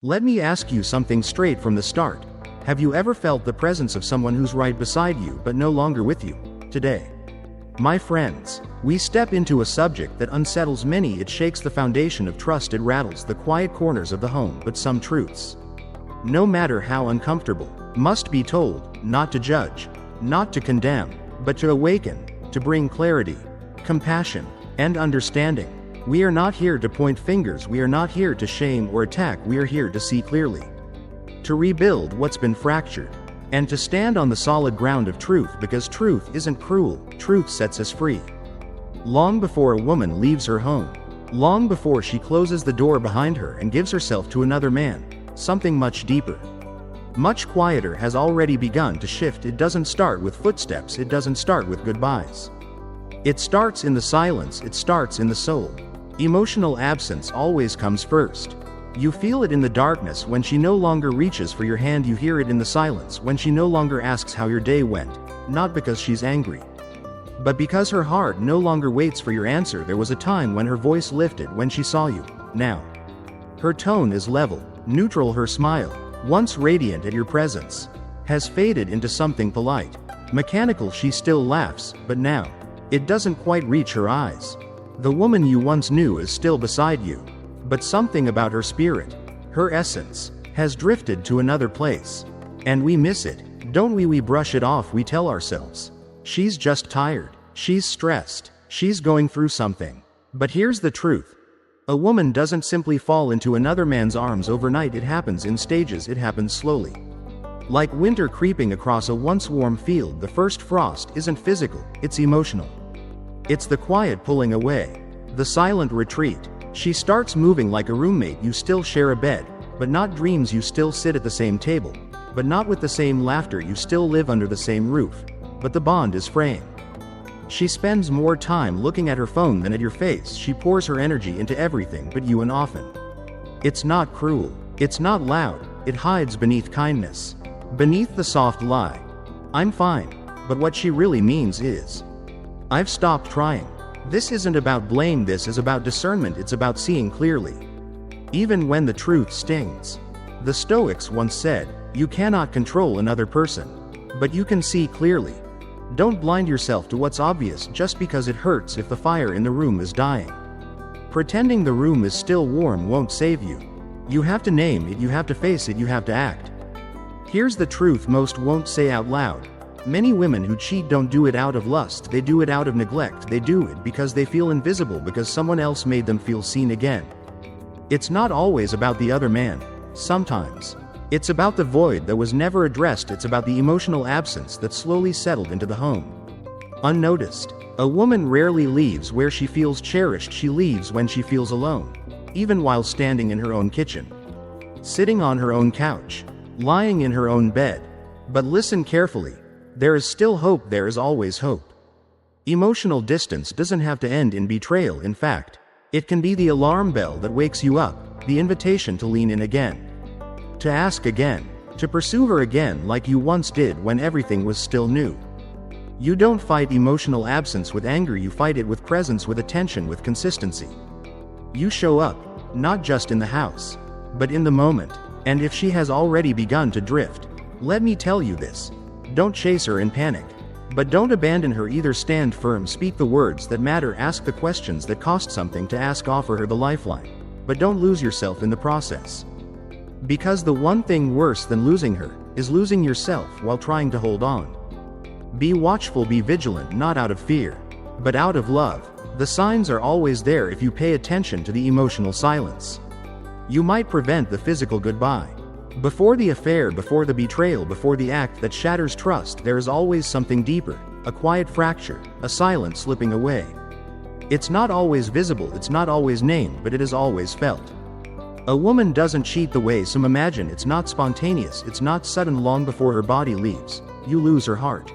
Let me ask you something straight from the start. Have you ever felt the presence of someone who's right beside you but no longer with you today? My friends, we step into a subject that unsettles many. It shakes the foundation of trust. It rattles the quiet corners of the home. But some truths, no matter how uncomfortable, must be told, not to judge, not to condemn, but to awaken, to bring clarity, compassion, and understanding. We are not here to point fingers. We are not here to shame or attack. We are here to see clearly, to rebuild what's been fractured, and to stand on the solid ground of truth, because truth isn't cruel. Truth sets us free. Long before a woman leaves her home, long before she closes the door behind her and gives herself to another man, something much deeper, much quieter has already begun to shift. It doesn't start with footsteps. It doesn't start with goodbyes. It starts in the silence. It starts in the soul. Emotional absence always comes first. You feel it in the darkness when she no longer reaches for your hand. You hear it in the silence when she no longer asks how your day went, not because she's angry, but because her heart no longer waits for your answer. There was a time when her voice lifted when she saw you. Now, her tone is level, neutral. Her smile, once radiant at your presence, has faded into something polite, mechanical. She still laughs, but now, it doesn't quite reach her eyes. The woman you once knew is still beside you, but something about her spirit, her essence, has drifted to another place. And we miss it, don't we? We brush it off. We tell ourselves, she's just tired, she's stressed, she's going through something. But here's the truth. A woman doesn't simply fall into another man's arms overnight. It happens in stages. It happens slowly. Like winter creeping across a once warm field. The first frost isn't physical, it's emotional. It's the quiet pulling away, the silent retreat. She starts moving like a roommate. You still share a bed, but not dreams. You still sit at the same table, but not with the same laughter. You still live under the same roof, but the bond is fraying. She spends more time looking at her phone than at your face. She pours her energy into everything but you, and often, it's not cruel, it's not loud. It hides beneath kindness, beneath the soft lie, I'm fine. But what she really means is, I've stopped trying. This isn't about blame. This is about discernment. It's about seeing clearly, even when the truth stings. The Stoics once said, you cannot control another person, but you can see clearly. Don't blind yourself to what's obvious just because it hurts. If the fire in the room is dying, pretending the room is still warm won't save you. You have to name it. You have to face it. You have to act. Here's the truth most won't say out loud. Many women who cheat don't do it out of lust. They do it out of neglect. They do it because they feel invisible, because someone else made them feel seen again. It's not always about the other man. Sometimes it's about the void that was never addressed. It's about the emotional absence that slowly settled into the home, unnoticed. A woman rarely leaves where she feels cherished. She leaves when she feels alone, even while standing in her own kitchen, sitting on her own couch, lying in her own bed. But listen carefully. There is still hope. There is always hope. Emotional distance doesn't have to end in betrayal. In fact, it can be the alarm bell that wakes you up, the invitation to lean in again, to ask again, to pursue her again like you once did when everything was still new. You don't fight emotional absence with anger. You fight it with presence, with attention, with consistency. You show up, not just in the house, but in the moment. And if she has already begun to drift, let me tell you this. Don't chase her in panic, but don't abandon her either. Stand firm. Speak the words that matter. Ask the questions that cost something to ask. Offer her the lifeline, but don't lose yourself in the process. Because the one thing worse than losing her is losing yourself while trying to hold on. Be watchful. Be vigilant, not out of fear, but out of love. The signs are always there if you pay attention to the emotional silence. You might prevent the physical goodbye. Before the affair, before the betrayal, before the act that shatters trust, there is always something deeper, a quiet fracture, a silent slipping away. It's not always visible, it's not always named, but it is always felt. A woman doesn't cheat the way some imagine. It's not spontaneous, it's not sudden. Long before her body leaves, you lose her heart.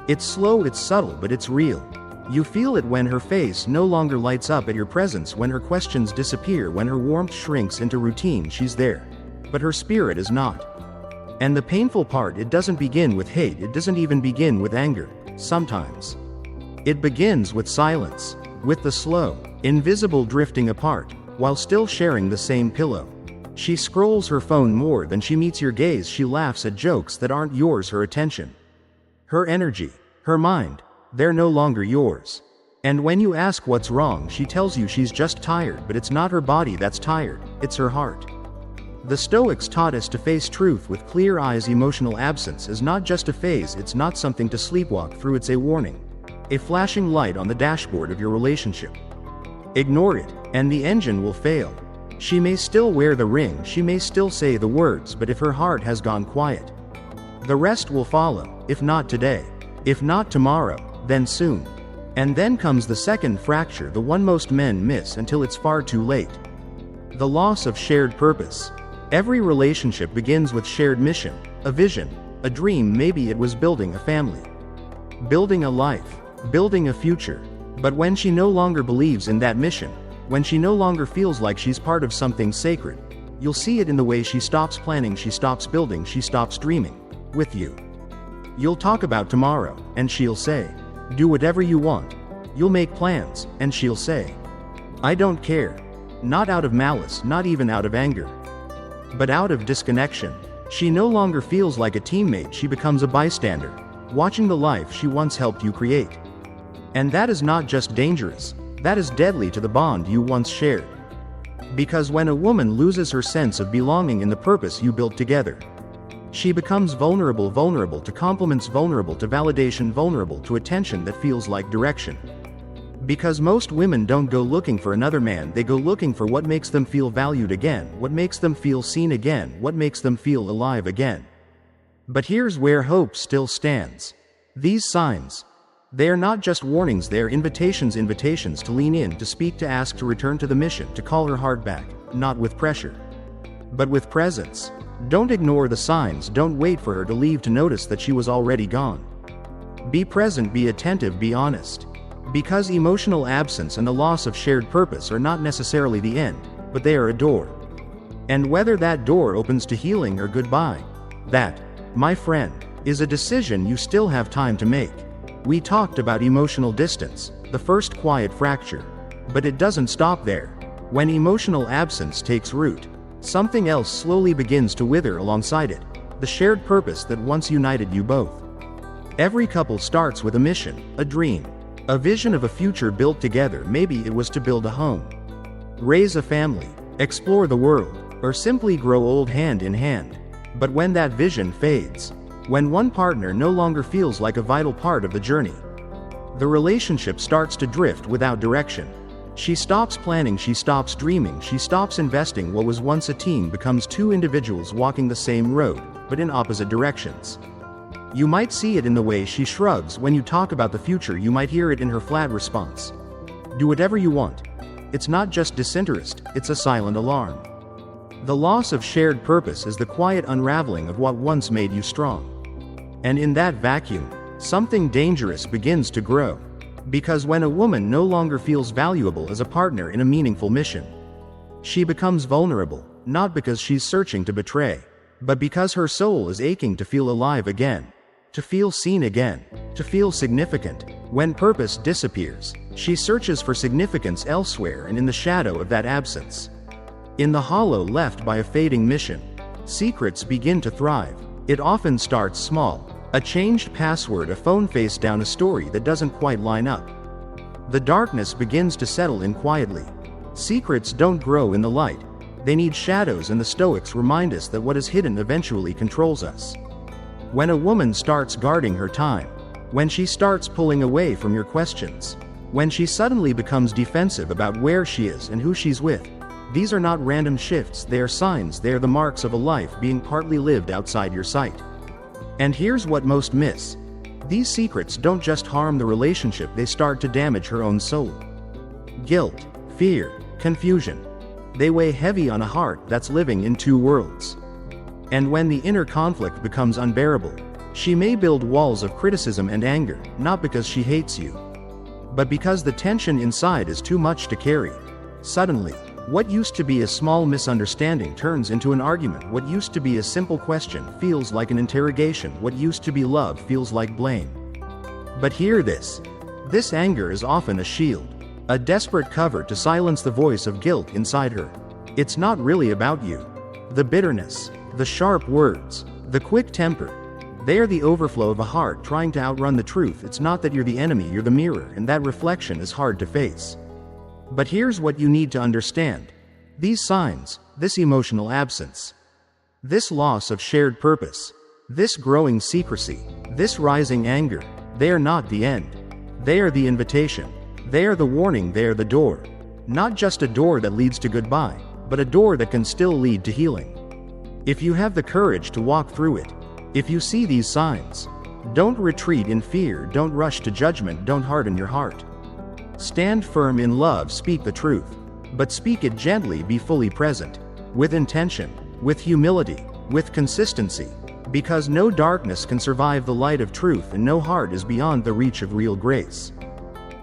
It's slow, it's subtle, but it's real. You feel it when her face no longer lights up at your presence, when her questions disappear, when her warmth shrinks into routine. She's there, but her spirit is not. And the painful part, it doesn't begin with hate. It doesn't even begin with anger. Sometimes it begins with silence, with the slow, invisible drifting apart, while still sharing the same pillow. She scrolls her phone more than she meets your gaze. She laughs at jokes that aren't yours. Her attention, her energy, her mind, they're no longer yours. And when you ask what's wrong, she tells you she's just tired, but it's not her body that's tired, it's her heart. The Stoics taught us to face truth with clear eyes. Emotional absence is not just a phase, it's not something to sleepwalk through, it's a warning. A flashing light on the dashboard of your relationship. Ignore it, and the engine will fail. She may still wear the ring, she may still say the words, but if her heart has gone quiet, the rest will follow, if not today, if not tomorrow, then soon. And then comes the second fracture, the one most men miss until it's far too late. The loss of shared purpose. Every relationship begins with shared mission, a vision, a dream. Maybe it was building a family, building a life, building a future. But when she no longer believes in that mission, when she no longer feels like she's part of something sacred, you'll see it in the way she stops planning, she stops building, she stops dreaming with you. You'll talk about tomorrow, and she'll say, do whatever you want. You'll make plans, and she'll say, I don't care. Not out of malice, not even out of anger, but out of disconnection. She no longer feels like a teammate, she becomes a bystander, watching the life she once helped you create. And that is not just dangerous, that is deadly to the bond you once shared. Because when a woman loses her sense of belonging in the purpose you built together, she becomes vulnerable, vulnerable to compliments, vulnerable to validation, vulnerable to attention that feels like direction. Because most women don't go looking for another man, they go looking for what makes them feel valued again, what makes them feel seen again, what makes them feel alive again. But here's where hope still stands. These signs, they are not just warnings, they are invitations, invitations to lean in, to speak, to ask, to return to the mission, to call her heart back, not with pressure, but with presence. Don't ignore the signs, don't wait for her to leave to notice that she was already gone. Be present, be attentive, be honest. Because emotional absence and the loss of shared purpose are not necessarily the end, but they are a door. And whether that door opens to healing or goodbye, that, my friend, is a decision you still have time to make. We talked about emotional distance, the first quiet fracture. But it doesn't stop there. When emotional absence takes root, something else slowly begins to wither alongside it, the shared purpose that once united you both. Every couple starts with a mission, a dream, a vision of a future built together. Maybe it was to build a home, raise a family, explore the world, or simply grow old hand in hand. But when that vision fades, when one partner no longer feels like a vital part of the journey, the relationship starts to drift without direction. She stops planning, she stops dreaming, she stops investing. What was once a team becomes two individuals walking the same road, but in opposite directions. You might see it in the way she shrugs when you talk about the future, you might hear it in her flat response. Do whatever you want. It's not just disinterest, it's a silent alarm. The loss of shared purpose is the quiet unraveling of what once made you strong. And in that vacuum, something dangerous begins to grow. Because when a woman no longer feels valuable as a partner in a meaningful mission, she becomes vulnerable, not because she's searching to betray, but because her soul is aching to feel alive again, to feel seen again, to feel significant. When purpose disappears, she searches for significance elsewhere, and in the shadow of that absence, in the hollow left by a fading mission, secrets begin to thrive. It often starts small. A changed password, a phone face down, a story that doesn't quite line up. The darkness begins to settle in quietly. Secrets don't grow in the light. They need shadows, and the Stoics remind us that what is hidden eventually controls us. When a woman starts guarding her time, when she starts pulling away from your questions, when she suddenly becomes defensive about where she is and who she's with, these are not random shifts, they are signs, they are the marks of a life being partly lived outside your sight. And here's what most miss. These secrets don't just harm the relationship, they start to damage her own soul. Guilt, fear, confusion. They weigh heavy on a heart that's living in two worlds. And when the inner conflict becomes unbearable, she may build walls of criticism and anger, not because she hates you, but because the tension inside is too much to carry. Suddenly, what used to be a small misunderstanding turns into an argument. What used to be a simple question feels like an interrogation. What used to be love feels like blame. But hear this. This anger is often a shield, a desperate cover to silence the voice of guilt inside her. It's not really about you. The bitterness, the sharp words, the quick temper. They are the overflow of a heart trying to outrun the truth. It's not that you're the enemy, you're the mirror, and that reflection is hard to face. But here's what you need to understand. These signs, this emotional absence, this loss of shared purpose, this growing secrecy, this rising anger, they are not the end. They are the invitation. They are the warning, they are the door. Not just a door that leads to goodbye, but a door that can still lead to healing. If you have the courage to walk through it, if you see these signs, don't retreat in fear, don't rush to judgment, don't harden your heart. Stand firm in love, speak the truth, but speak it gently, be fully present, with intention, with humility, with consistency, because no darkness can survive the light of truth and no heart is beyond the reach of real grace.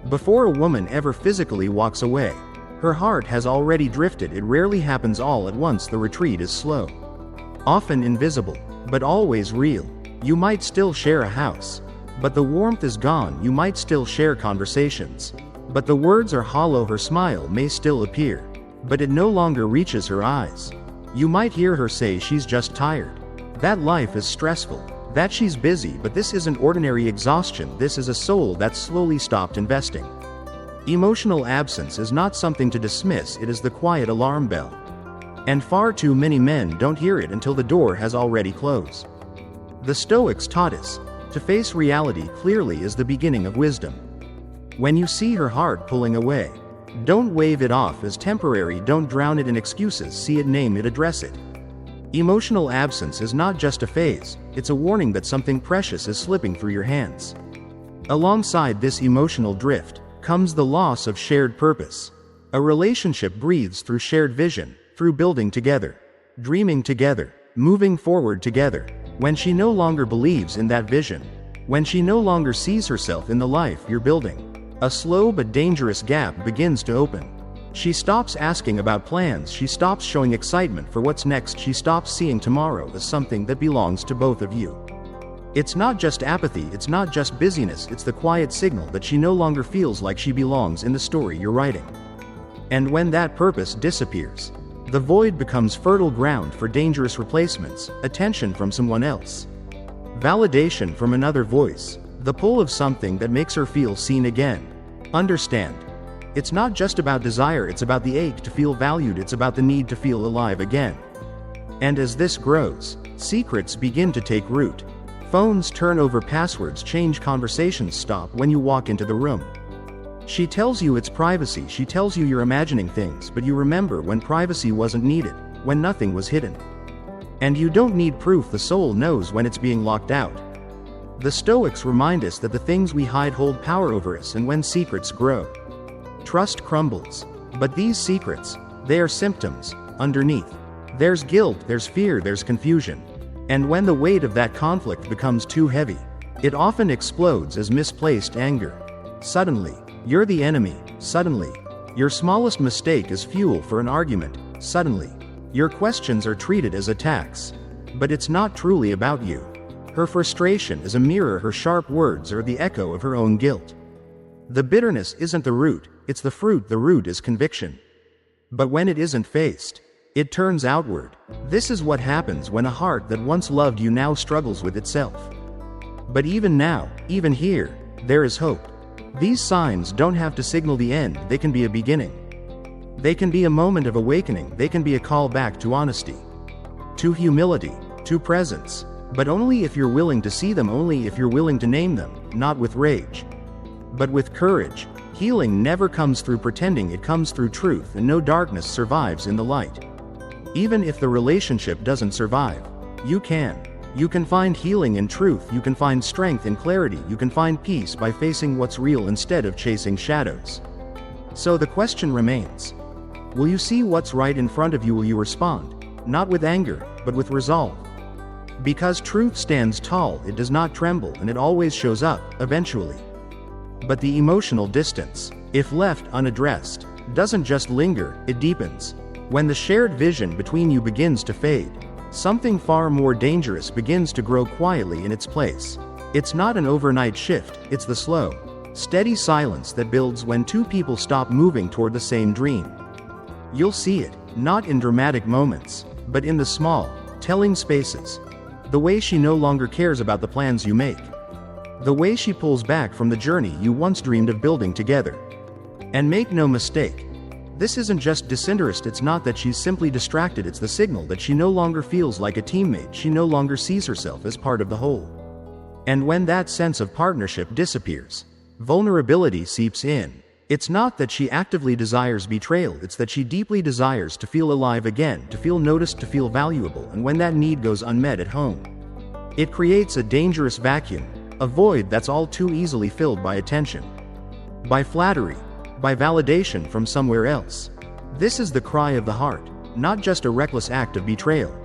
Before a woman ever physically walks away, her heart has already drifted. It rarely happens all at once. The retreat is slow, often invisible, but always real. You might still share a house, but the warmth is gone. You might still share conversations, but the words are hollow. Her smile may still appear, but it no longer reaches her eyes. You might hear her say she's just tired, that life is stressful, that she's busy, but this isn't ordinary exhaustion. This is a soul that's slowly stopped investing. Emotional absence is not something to dismiss, it is the quiet alarm bell. And far too many men don't hear it until the door has already closed. The Stoics taught us, to face reality clearly is the beginning of wisdom. When you see her heart pulling away, don't wave it off as temporary, don't drown it in excuses, see it, name it, address it. Emotional absence is not just a phase, it's a warning that something precious is slipping through your hands. Alongside this emotional drift comes the loss of shared purpose. A relationship breathes through shared vision, through building together, dreaming together, moving forward together. When she no longer believes in that vision, when she no longer sees herself in the life you're building, a slow but dangerous gap begins to open. She stops asking about plans, she stops showing excitement for what's next, she stops seeing tomorrow as something that belongs to both of you. It's not just apathy, it's not just busyness, it's the quiet signal that she no longer feels like she belongs in the story you're writing. And when that purpose disappears, the void becomes fertile ground for dangerous replacements, attention from someone else, validation from another voice, the pull of something that makes her feel seen again. Understand, it's not just about desire, it's about the ache to feel valued, it's about the need to feel alive again. And as this grows, secrets begin to take root. Phones turn over, passwords change, conversations stop when you walk into the room. She tells you it's privacy, she tells you you're imagining things, but you remember when privacy wasn't needed, when nothing was hidden. And you don't need proof, the soul knows when it's being locked out. The Stoics remind us that the things we hide hold power over us, and when secrets grow, trust crumbles. But these secrets, they are symptoms. Underneath, there's guilt, there's fear, there's confusion. And when the weight of that conflict becomes too heavy, it often explodes as misplaced anger. Suddenly, you're the enemy. Suddenly, your smallest mistake is fuel for an argument. Suddenly, your questions are treated as attacks. But it's not truly about you. Her frustration is a mirror, her sharp words are the echo of her own guilt. The bitterness isn't the root, it's the fruit. The root is conviction. But when it isn't faced, it turns outward. This is what happens when a heart that once loved you now struggles with itself. But even now, even here, there is hope. These signs don't have to signal the end, they can be a beginning. They can be a moment of awakening, they can be a call back to honesty, to humility, to presence. But only if you're willing to see them, only if you're willing to name them, not with rage, but with courage. Healing never comes through pretending, it comes through truth, and no darkness survives in the light. Even if the relationship doesn't survive, you can. You can find healing in truth, you can find strength in clarity, you can find peace by facing what's real instead of chasing shadows. So the question remains, will you see what's right in front of you? Will you respond, not with anger, but with resolve? Because truth stands tall, it does not tremble, and it always shows up, eventually. But the emotional distance, if left unaddressed, doesn't just linger, it deepens. When the shared vision between you begins to fade, something far more dangerous begins to grow quietly in its place. It's not an overnight shift, it's the slow, steady silence that builds when two people stop moving toward the same dream. You'll see it, not in dramatic moments, but in the small, telling spaces. The way she no longer cares about the plans you make. The way she pulls back from the journey you once dreamed of building together. And make no mistake, this isn't just disinterest. It's not that she's simply distracted, it's the signal that she no longer feels like a teammate, she no longer sees herself as part of the whole. And when that sense of partnership disappears, vulnerability seeps in. It's not that she actively desires betrayal, it's that she deeply desires to feel alive again, to feel noticed, to feel valuable, and when that need goes unmet at home, it creates a dangerous vacuum, a void that's all too easily filled by attention, by flattery, by validation from somewhere else. This is the cry of the heart, not just a reckless act of betrayal,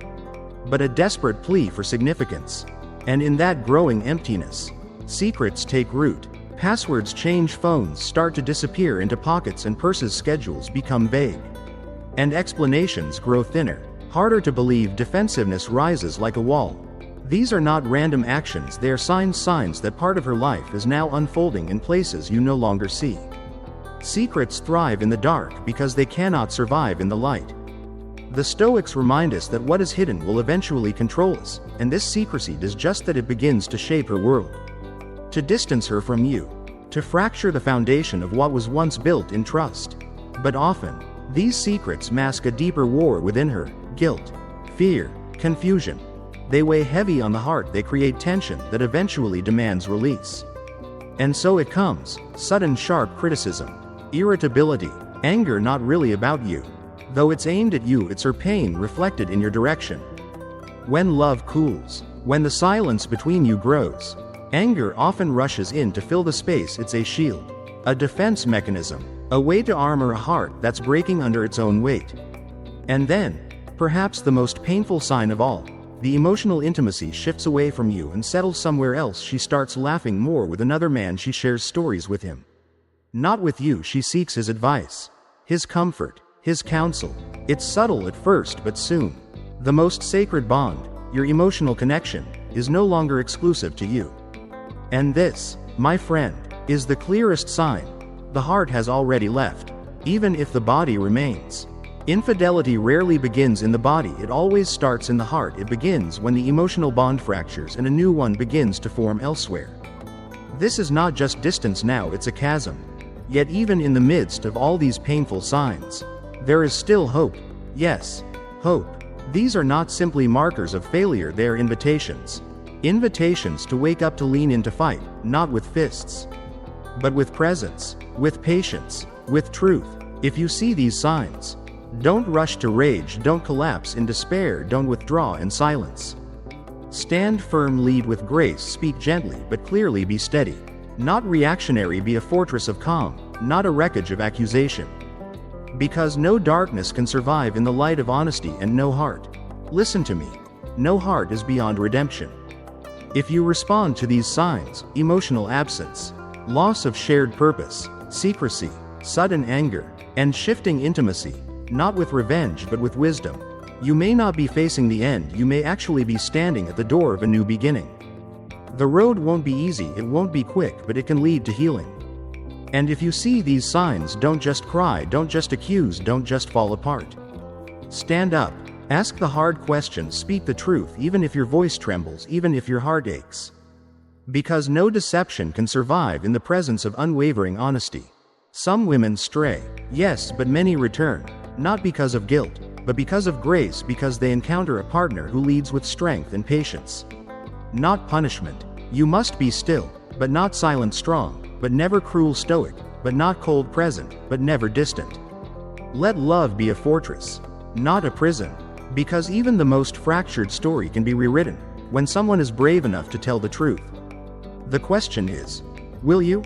but a desperate plea for significance. And in that growing emptiness, secrets take root, passwords change, phones start to disappear into pockets, and purses' schedules become vague. And explanations grow thinner, harder to believe, defensiveness rises like a wall. These are not random actions, they are signs that part of her life is now unfolding in places you no longer see. Secrets thrive in the dark because they cannot survive in the light. The Stoics remind us that what is hidden will eventually control us, and this secrecy does just that. It begins to shape her world, to distance her from you, to fracture the foundation of what was once built in trust. But often, these secrets mask a deeper war within her: guilt, fear, confusion. They weigh heavy on the heart, they create tension that eventually demands release. And so it comes: sudden sharp criticism, irritability, anger, not really about you, though it's aimed at you, it's her pain reflected in your direction. When love cools, when the silence between you grows, anger often rushes in to fill the space. It's a shield, a defense mechanism, a way to armor a heart that's breaking under its own weight. And then, perhaps the most painful sign of all, the emotional intimacy shifts away from you and settles somewhere else. She starts laughing more with another man, she shares stories with him. Not with you, she seeks his advice, his comfort, his counsel. It's subtle at first, but soon, the most sacred bond, your emotional connection, is no longer exclusive to you. And this, my friend, is the clearest sign. The heart has already left, even if the body remains. Infidelity rarely begins in the body, it always starts in the heart. It begins when the emotional bond fractures and a new one begins to form elsewhere. This is not just distance now, it's a chasm. Yet even in the midst of all these painful signs, there is still hope. Yes, hope. These are not simply markers of failure, they are invitations. Invitations to wake up, to lean in, to fight, not with fists, but with presence, with patience, with truth. If you see these signs, don't rush to rage, don't collapse in despair, don't withdraw in silence. Stand firm, lead with grace, speak gently but clearly, be steady, not reactionary, be a fortress of calm, not a wreckage of accusation. Because no darkness can survive in the light of honesty, and no heart, listen to me, no heart is beyond redemption. If you respond to these signs, emotional absence, loss of shared purpose, secrecy, sudden anger, and shifting intimacy, not with revenge but with wisdom, you may not be facing the end, you may actually be standing at the door of a new beginning. The road won't be easy, it won't be quick, but it can lead to healing. And if you see these signs, don't just cry, don't just accuse, don't just fall apart. Stand up, ask the hard questions, speak the truth, even if your voice trembles, even if your heart aches. Because no deception can survive in the presence of unwavering honesty. Some women stray, yes, but many return, not because of guilt, but because of grace, because they encounter a partner who leads with strength and patience. Not punishment. You must be still, but not silent, strong, but never cruel, stoic, but not cold, present, but never distant. Let love be a fortress, not a prison, because even the most fractured story can be rewritten when someone is brave enough to tell the truth. The question is, will you?